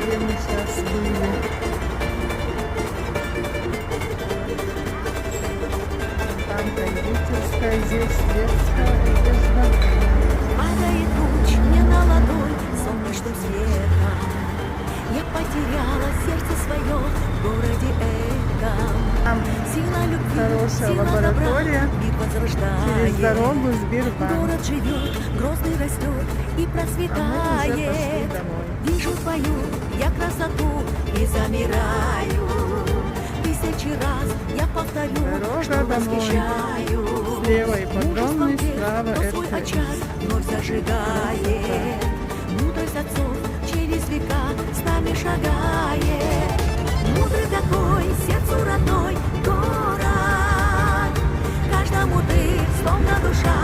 где мы сейчас были. Там кондитерская, здесь детская одежда. Падает луч мне на ладонь солнечным светом. Я потеряла сердце свое в городе этом. Там Сила любви, хорошая сила лаборатория. добра, мир возрождает. Через дорогу Сбербанк. Город живет, грозный растет и А мы уже пошли процветает. домой. Вижу твою я красоту и замираю. Тысячи раз я повторю, Дорога что домой. восхищаю. Слева ипподром, справа но свой РТС. очаг вновь зажигает. Мудрость отцов через века с нами шагает. Мудрый такой, сердцу родной город. Каждому ты, словно душа.